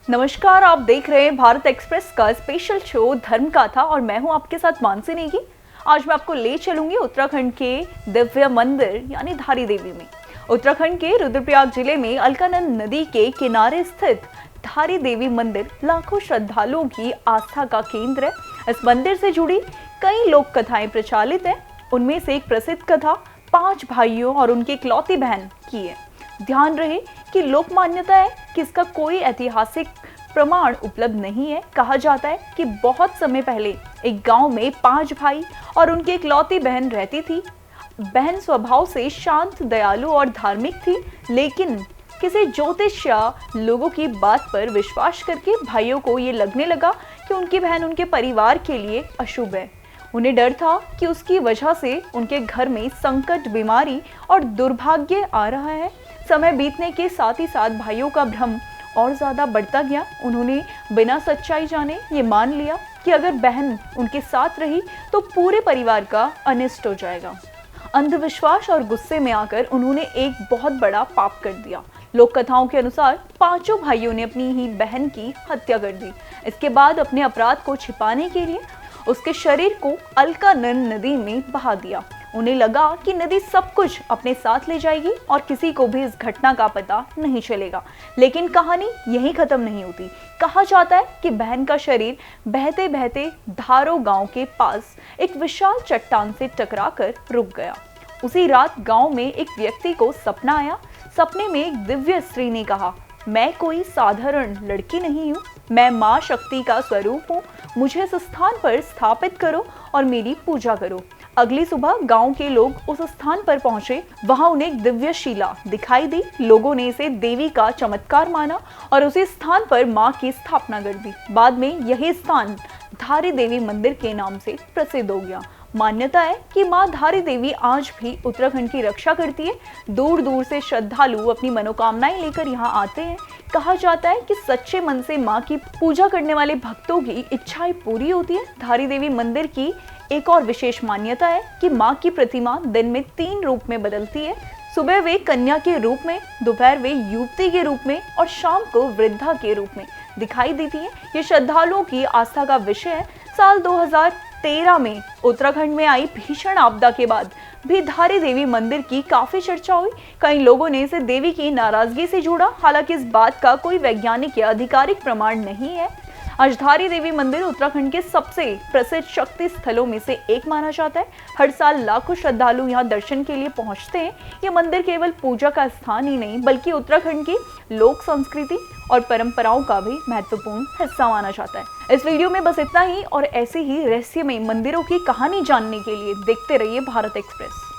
नमस्कार, आप देख रहे हैं भारत एक्सप्रेस का स्पेशल शो धर्म कथा और मैं हूं आपके साथ मानसी नेगी। आज मैं आपको ले चलूंगी उत्तराखंड के दिव्य मंदिर यानी धारी देवी में। उत्तराखंड के रुद्रप्रयाग जिले में अलकानंद नदी के किनारे स्थित धारी देवी मंदिर लाखों श्रद्धालुओं की आस्था का केंद्र है। इस मंदिर से जुड़ी कई लोक कथाएं प्रचलित है। उनमें से एक प्रसिद्ध कथा 5 भाइयों और उनकी इकलौती बहन की है। ध्यान रहे कि लोक मान्यता है कि इसका कोई ऐतिहासिक प्रमाण उपलब्ध नहीं है। कहा जाता है कि बहुत समय पहले एक गांव में 5 भाई और उनकी इकलौती बहन रहती थी। बहन स्वभाव से शांत, दयालु और धार्मिक थी, लेकिन किसी ज्योतिषी लोगों की बात पर विश्वास करके भाइयों को ये लगने लगा कि उनकी बहन उनके परिवार के लिए अशुभ है। उन्हें डर था कि उसकी वजह से उनके घर में संकट, बीमारी और दुर्भाग्य आ रहा है। समय बीतने के साथ ही साथ भाइयों का भ्रम और ज्यादा बढ़ता गया। उन्होंने बिना सच्चाई जाने ये मान लिया कि अगर बहन उनके साथ रही तो पूरे परिवार का अनिष्ट हो जाएगा। अंधविश्वास और गुस्से में आकर उन्होंने एक बहुत बड़ा पाप कर दिया। लोक कथाओं के अनुसार 5 भाइयों ने अपनी ही बहन की हत्या कर दी। इसके बाद अपने अपराध को छिपाने के लिए उसके शरीर को अलकानंद नदी में बहा दिया। उन्हें लगा कि नदी सब कुछ अपने साथ ले जाएगी और किसी को भी इस घटना का पता नहीं चलेगा। लेकिन कहानी यहीं खत्म नहीं होती। कहा जाता है कि बहन का शरीर बहते बहते धारो गांव के पास एक विशाल चट्टान से टकराकर रुक गया। उसी रात गांव में एक व्यक्ति को सपना आया। सपने में एक दिव्य स्त्री ने कहा, मैं कोई साधारण लड़की नहीं हूँ, मैं माँ शक्ति का स्वरूप हूँ। मुझे इस स्थान पर स्थापित करो और मेरी पूजा करो। अगली सुबह गांव के लोग उस स्थान पर पहुंचे। वहां उन्हें एक दिव्य शिला दिखाई दी। लोगों ने इसे देवी का चमत्कार माना और उसी स्थान पर मां की स्थापना कर दी। बाद में यही स्थान धारी देवी मंदिर के नाम से प्रसिद्ध हो गया। मान्यता है कि मां धारी देवी आज भी उत्तराखंड की रक्षा करती है। दूर दूर से श्रद्धालु अपनी मनोकामनाएं लेकर यहाँ आते हैं। कहा जाता है कि सच्चे मन से मां की पूजा करने वाले भक्तों की इच्छाएं पूरी होती है। धारी देवी मंदिर की एक और विशेष मान्यता है कि मां की प्रतिमा दिन में 3 रूप में बदलती है। सुबह वे कन्या के रूप में, दोपहर वे युवती के रूप में और शाम को वृद्धा के रूप में दिखाई देती है। ये श्रद्धालुओं की आस्था का विषय है। साल 2013 में उत्तराखंड में आई भीषण आपदा के बाद भी धारी देवी मंदिर की काफी चर्चा हुई। कई लोगों ने इसे देवी की नाराजगी से जोड़ा। हालांकि इस बात का कोई वैज्ञानिक या आधिकारिक प्रमाण नहीं है। आज धारी देवी मंदिर उत्तराखंड के सबसे प्रसिद्ध शक्ति स्थलों में से एक माना जाता है। हर साल लाखों श्रद्धालु यहाँ दर्शन के लिए पहुँचते हैं। ये मंदिर केवल पूजा का स्थान ही नहीं बल्कि उत्तराखंड की लोक संस्कृति और परंपराओं का भी महत्वपूर्ण हिस्सा माना जाता है। इस वीडियो में बस इतना ही और ऐसे ही रहस्यमय मंदिरों की कहानी जानने के लिए देखते रहिए भारत एक्सप्रेस।